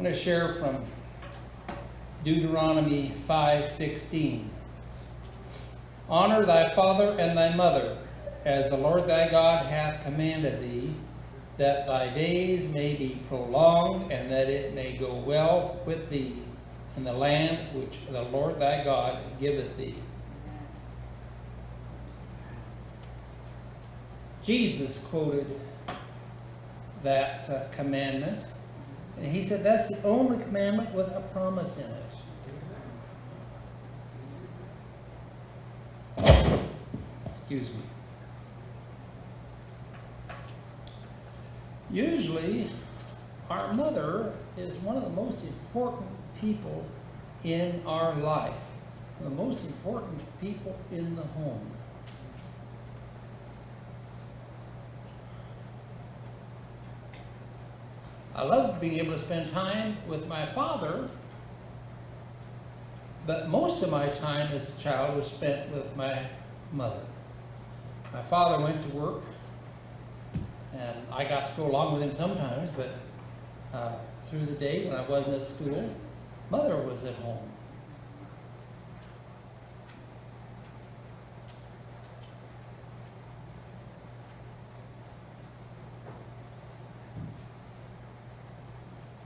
I'm going to share from Deuteronomy 5:16. Honor thy father and thy mother, as the Lord thy God hath commanded thee, that thy days may be prolonged, and that it may go well with thee in the land which the Lord thy God giveth thee. Jesus quoted that commandment, and he said that's the only commandment with a promise in it. Excuse me. Usually, our mother is one of the most important people in our life, the most important people in the home. I loved being able to spend time with my father, but most of my time as a child was spent with my mother. My father went to work, and I got to go along with him sometimes, but through the day when I wasn't at school, Mother was at home.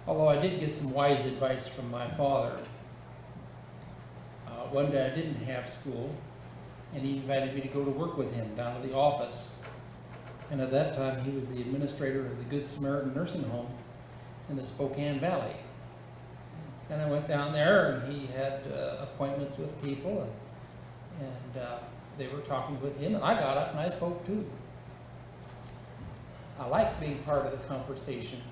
Although I did get some wise advice from my father. One day I didn't have school, and he invited me to go to work with him down to the office. And at that time, he was the administrator of the Good Samaritan Nursing Home in the Spokane Valley. And I went down there, and he had appointments with people, and they were talking with him, and I got up and I spoke too. I liked being part of the conversation.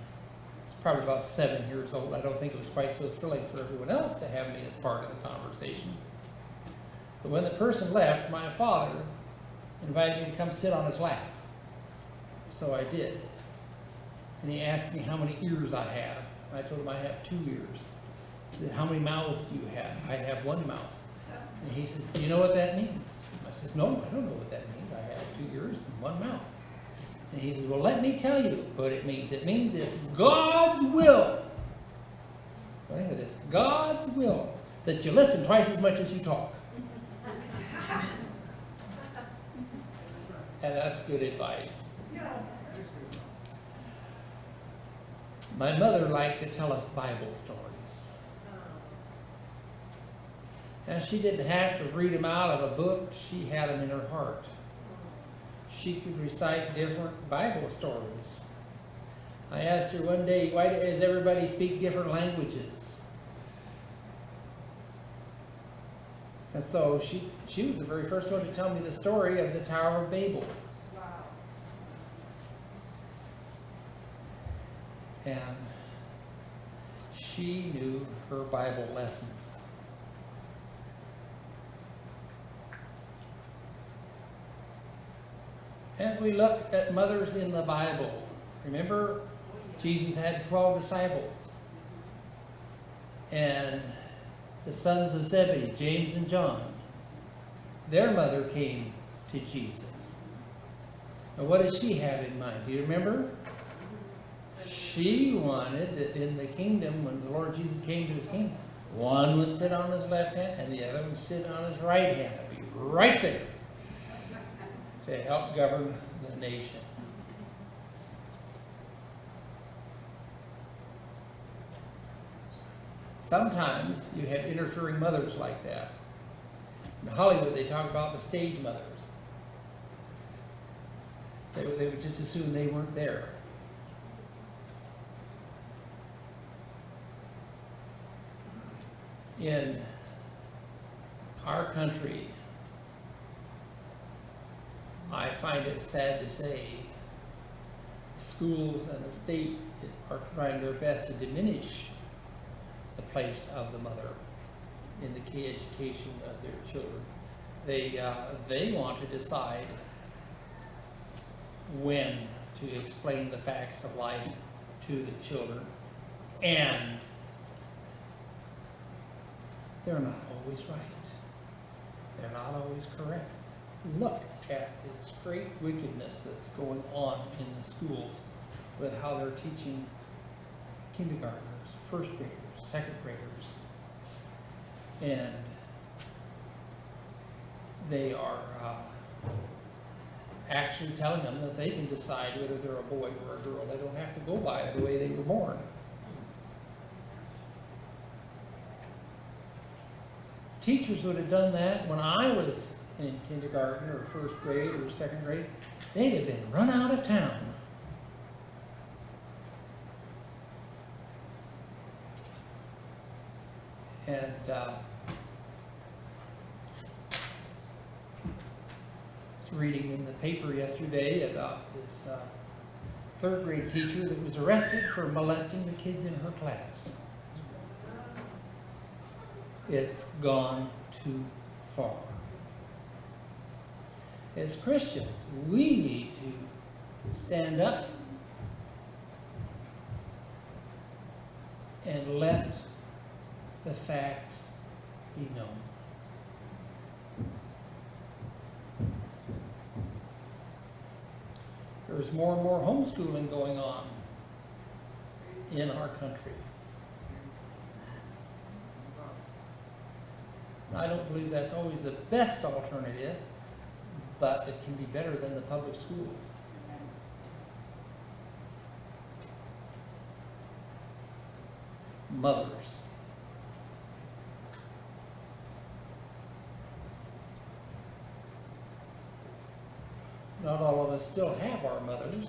Probably about 7 years old. I don't think it was quite so thrilling for everyone else to have me as part of the conversation. But when the person left, my father invited me to come sit on his lap. So I did. And he asked me how many ears I have. I told him I have 2 ears. He said, how many mouths do you have? I have 1 mouth. And he says, do you know what that means? I said, no, I don't know what that means. I have 2 ears and 1 mouth. And he says, well, let me tell you what it means. It means it's God's will. So I said, it's God's will that you listen twice as much as you talk. And that's good advice. My mother liked to tell us Bible stories. And she didn't have to read them out of a book. She had them in her heart. She could recite different Bible stories. I asked her one day, why does everybody speak different languages? And so she was the very first one to tell me the story of the Tower of Babel. Wow. And she knew her Bible lessons. And we look at mothers in the Bible. Remember, Jesus had 12 disciples. And the sons of Zebedee, James and John, their mother came to Jesus. And what did she have in mind? Do you remember? She wanted that in the kingdom, when the Lord Jesus came to his kingdom, one would sit on his left hand and the other would sit on his right hand. It'd be right there to help govern the nation. Sometimes you have interfering mothers like that. In Hollywood, they talk about the stage mothers. They would just assume they weren't there. In our country, I find it sad to say, schools and the state are trying their best to diminish the place of the mother in the key education of their children. They want to decide when to explain the facts of life to the children, and they're not always right. They're not always correct. Look at this great wickedness that's going on in the schools with how they're teaching kindergartners, first graders, second graders. And they are actually telling them that they can decide whether they're a boy or a girl. They don't have to go by the way they were born. Teachers would have done that when I was in kindergarten or first grade or second grade. They'd have been run out of town. And I was reading in the paper yesterday about this third grade teacher that was arrested for molesting the kids in her class. It's gone too far. As Christians, we need to stand up and let the facts be known. There's more and more homeschooling going on in our country. I don't believe that's always the best alternative, but it can be better than the public schools. Mothers. Not all of us still have our mothers,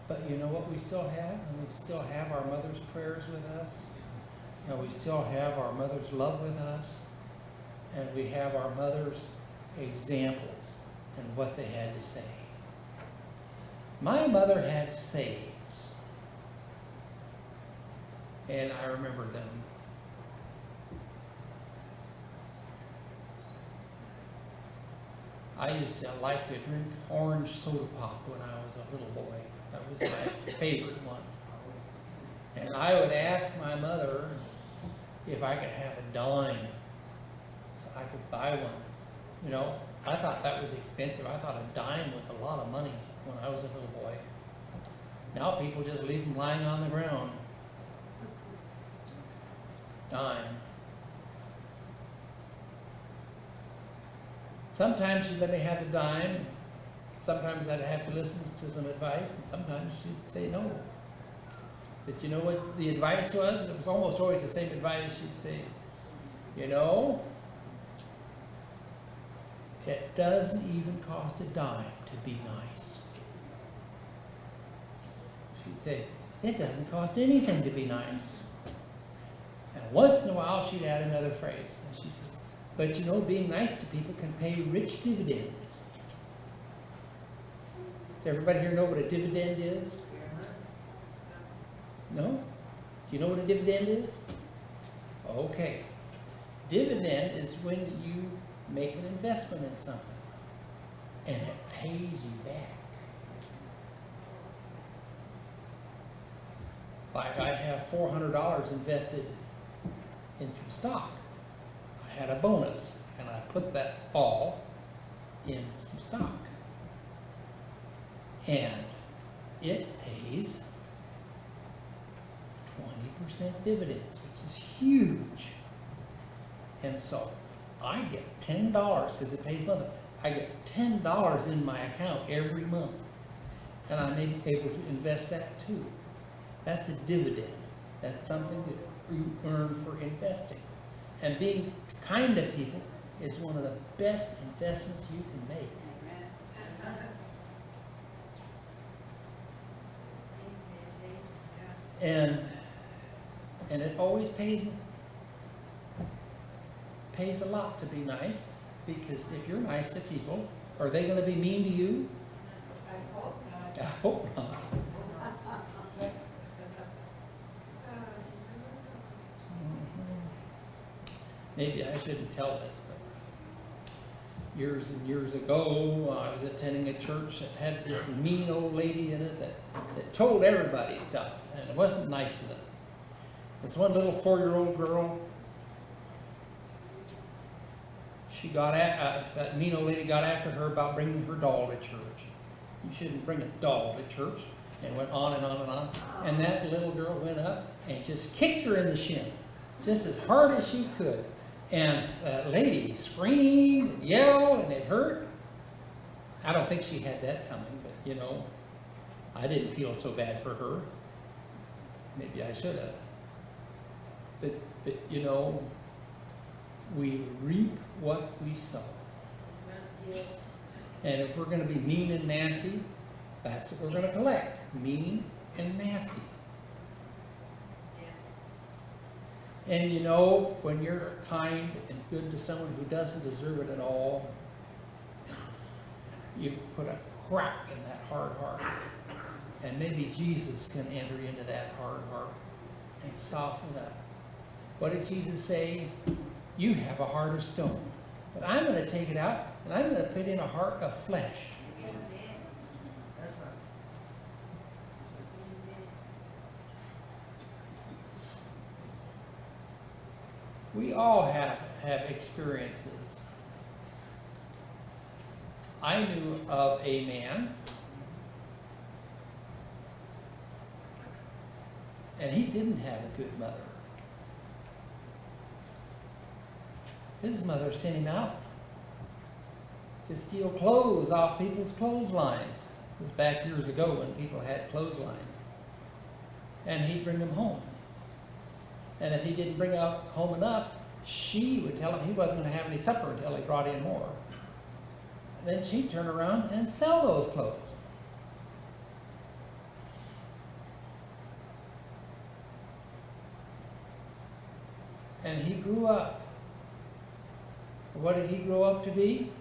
but you know what we still have? And we still have our mother's prayers with us. And we still have our mother's love with us, and we have our mother's examples and what they had to say. My mother had sayings, and I remember them. I used to like to drink orange soda pop when I was a little boy. That was my favorite one. And I would ask my mother if I could have a dime so I could buy one. You know, I thought that was expensive. I thought a dime was a lot of money when I was a little boy. Now people just leave them lying on the ground. Dime. Sometimes she'd let me have the dime. Sometimes I'd have to listen to some advice, and sometimes she'd say no. But you know what the advice was? It was almost always the same advice. She'd say, you know, it doesn't even cost a dime to be nice. She'd say, it doesn't cost anything to be nice. And once in a while she'd add another phrase. And she says, but you know, being nice to people can pay rich dividends. Does everybody here know what a dividend is? No? Do you know what a dividend is? Okay. Dividend is when you make an investment in something and it pays you back. Like I have $400 invested in some stock. I had a bonus and I put that all in some stock. And it pays 20% dividends, which is huge. And so I get $10 because it pays nothing. I get $10 in my account every month, and I'm able to invest that too. That's a dividend. That's something that you earn for investing. And being kind to people is one of the best investments you can make. And it always pays a lot to be nice, because if you're nice to people, are they going to be mean to you? I hope not. I hope not. Maybe I shouldn't tell this, but years and years ago, I was attending a church that had this mean old lady in it that told everybody stuff, and it wasn't nice to them. This one little 4-year-old girl, that mean old lady got after her about bringing her doll to church. You shouldn't bring a doll to church, and went on and on and on. And that little girl went up and just kicked her in the shin, just as hard as she could. And that lady screamed and yelled, and it hurt. I don't think she had that coming, but you know, I didn't feel so bad for her. Maybe I should have. But you know, we reap what we sow. Yes. And if we're going to be mean and nasty, that's what we're going to collect. Mean and nasty. Yes. And you know, when you're kind and good to someone who doesn't deserve it at all, you put a crack in that hard heart. And maybe Jesus can enter into that hard heart and soften it up. What did Jesus say? You have a heart of stone, but I'm going to take it out and I'm going to put in a heart of flesh. Amen. That's right. We all have experiences. I knew of a man, and he didn't have a good mother. His mother sent him out to steal clothes off people's clotheslines. This was back years ago when people had clotheslines. And he'd bring them home. And if he didn't bring out home enough, she would tell him he wasn't going to have any supper until he brought in more. Then she'd turn around and sell those clothes. And he grew up. What did he grow up to be?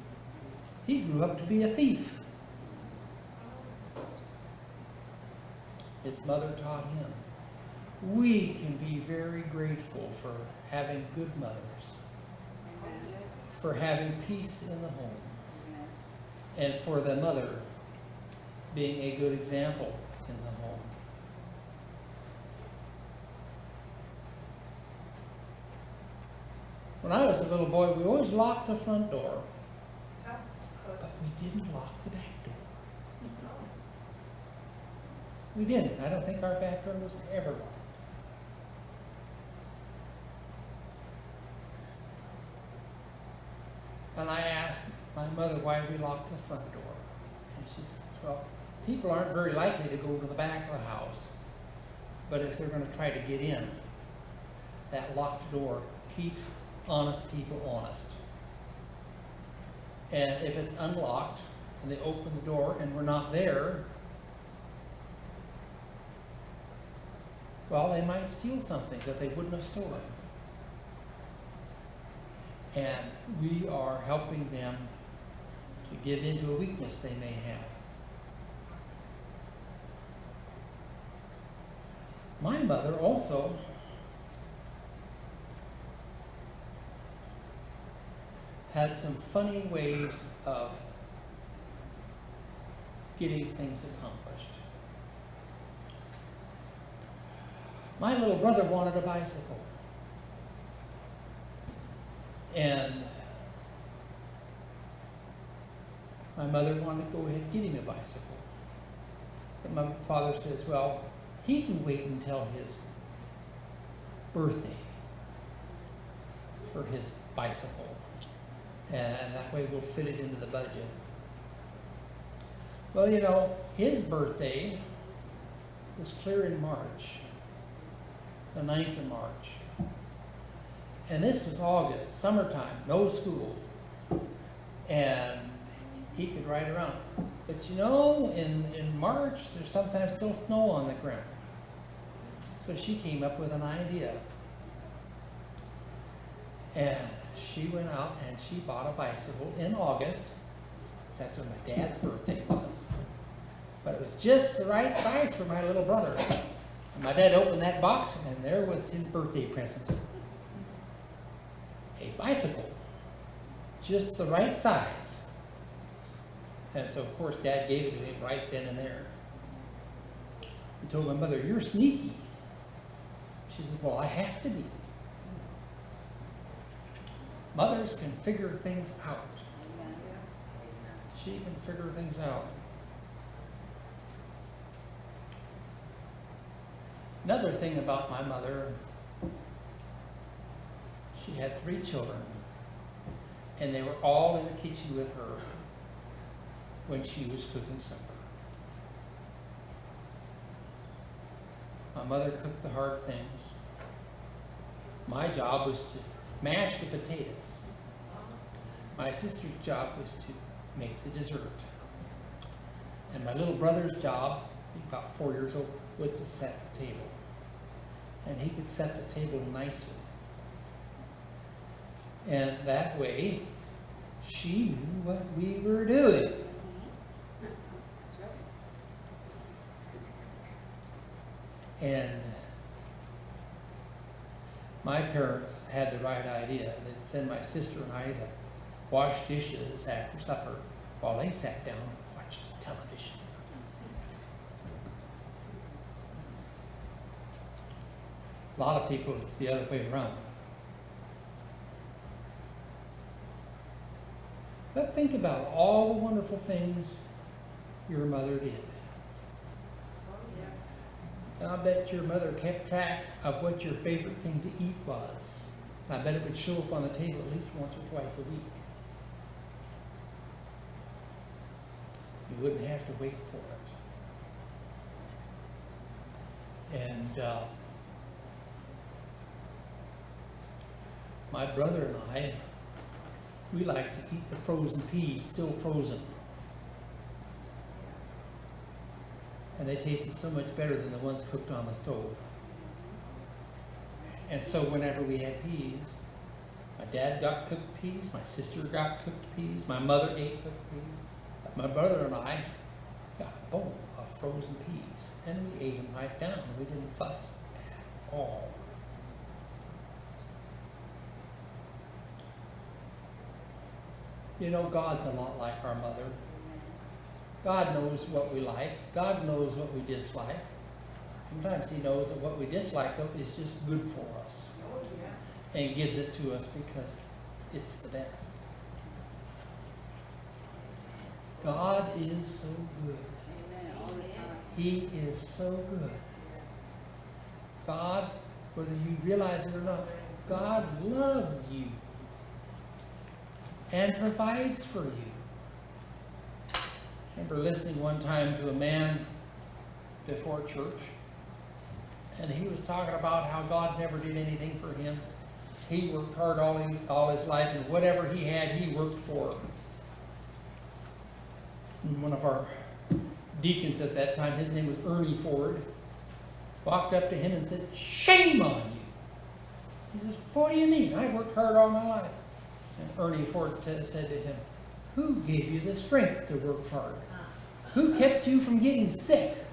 He grew up to be a thief. His mother taught him. We can be very grateful for having good mothers, for having peace in the home, and for the mother being a good example in the home. When I was a little boy, we always locked the front door, but we didn't lock the back door. We didn't. I don't think our back door was ever locked. And I asked my mother why we locked the front door. And she says, well, people aren't very likely to go to the back of the house. But if they're going to try to get in, that locked door keeps honest people honest. And if it's unlocked and they open the door and we're not there, well, they might steal something that they wouldn't have stolen. And we are helping them to give into a weakness they may have. My mother also had some funny ways of getting things accomplished. My little brother wanted a bicycle. And my mother wanted to go ahead and get him a bicycle. But my father says, well, he can wait until his birthday for his bicycle. And that way we'll fit it into the budget. Well, you know, his birthday was clear in March, the 9th of March. And this was August, summertime, no school. And he could ride around. But you know, in March, there's sometimes still snow on the ground. So she came up with an idea. And she went out and she bought a bicycle in August. That's when my dad's birthday was. But it was just the right size for my little brother. And my dad opened that box and there was his birthday present. A bicycle. Just the right size. And so of course Dad gave it to him right then and there. He told my mother, "You're sneaky." She said, "Well, I have to be." Mothers can figure things out. She can figure things out. Another thing about my mother, she had 3 children, and they were all in the kitchen with her when she was cooking supper. My mother cooked the hard things. My job was to mash the potatoes. My sister's job was to make the dessert. And my little brother's job, about 4 years old, was to set the table. And he could set the table nicely. And that way, she knew what we were doing. That's right. And my parents had the right idea. They'd send my sister and I to wash dishes after supper while they sat down and watched television. A lot of people, it's the other way around. But think about all the wonderful things your mother did. Oh, yeah. And I bet your mother kept track of what your favorite thing to eat was. And I bet it would show up on the table at least once or twice a week. You wouldn't have to wait for it. And my brother and I, we like to eat the frozen peas still frozen. And they tasted so much better than the ones cooked on the stove. And so whenever we had peas, my dad got cooked peas, my sister got cooked peas, my mother ate cooked peas. But my brother and I got a bowl of frozen peas, and we ate them right down. We didn't fuss at all. You know, God's a lot like our mother. God knows what we like. God knows what we dislike. Sometimes He knows that what we dislike though is just good for us. Oh, yeah. And gives it to us because it's the best. God is so good. Amen. All the time. He is so good. God, whether you realize it or not, God loves you and provides for you. I remember listening one time to a man before church, and he was talking about how God never did anything for him. He worked hard all his life, and whatever he had, he worked for. And one of our deacons at that time, his name was Ernie Ford, walked up to him and said, "Shame on you." He says, "What do you mean? I worked hard all my life." And Ernie Ford said to him, "Who gave you the strength to work hard? Who kept you from getting sick? That's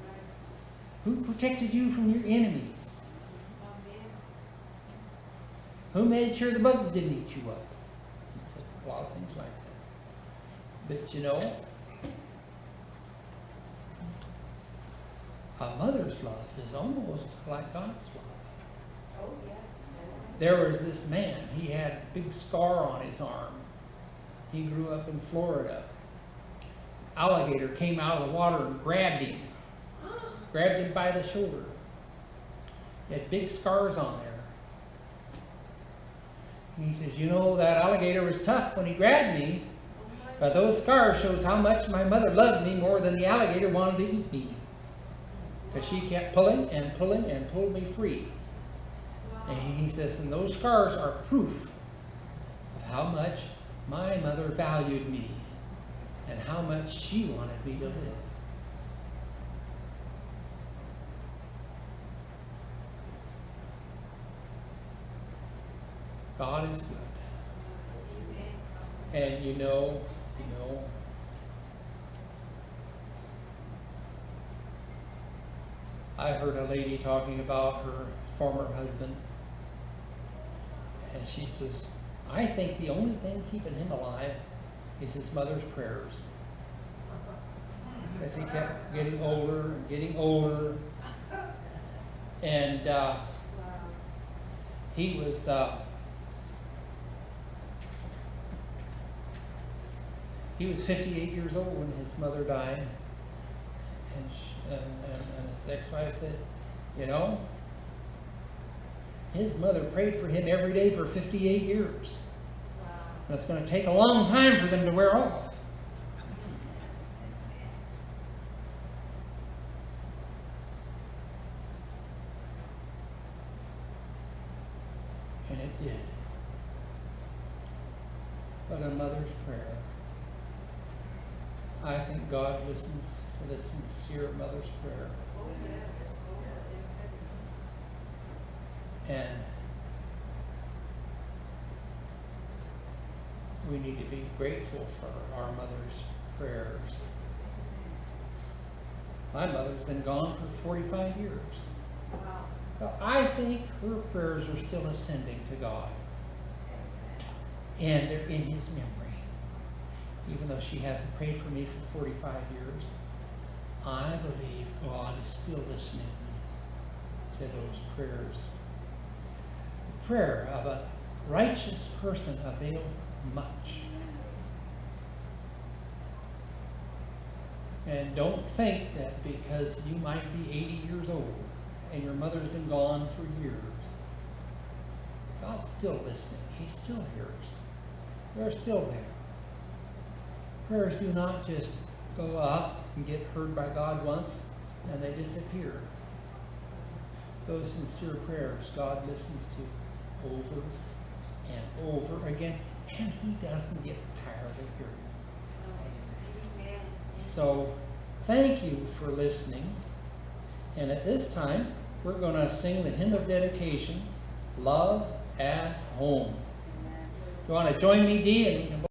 right. Who protected you from your enemies? Amen. Who made sure the bugs didn't eat you up?" He said a lot of things like that. But you know, a mother's love is almost like God's love. Oh, yes. There was this man, he had a big scar on his arm. He grew up in Florida. Alligator came out of the water and grabbed him by the shoulder. He had big scars on there. And he says, "You know, that alligator was tough when he grabbed me, but those scars shows how much my mother loved me more than the alligator wanted to eat me. Because she kept pulling and pulling and pulled me free." And he says, and those scars are proof of how much my mother valued me and how much she wanted me to live. God is good. And you know, I heard a lady talking about her former husband. And she says, "I think the only thing keeping him alive is his mother's prayers." Because he kept getting older and getting older. And he was he was 58 years old when his mother died. And His ex-wife said, you know, his mother prayed for him every day for 58 years. Wow. That's going to take a long time for them to wear off. And it did. But a mother's prayer. I think God listens to the sincere mother's prayer. Oh, yes. And we need to be grateful for our mother's prayers. My mother's been gone for 45 years. Wow. But I think her prayers are still ascending to God. And they're in His memory. Even though she hasn't prayed for me for 45 years, I believe God is still listening to those prayers. The prayer of a righteous person avails much. And don't think that because you might be 80 years old and your mother's been gone for years, God's still listening. He still hears. They're still there. Prayers do not just go up and get heard by God once and they disappear. Those sincere prayers God listens to over and over again, and He doesn't get tired of hearing. Amen. So, thank you for listening. And at this time, we're going to sing the hymn of dedication, Love at Home. Amen. You want to join me, Dee, and we can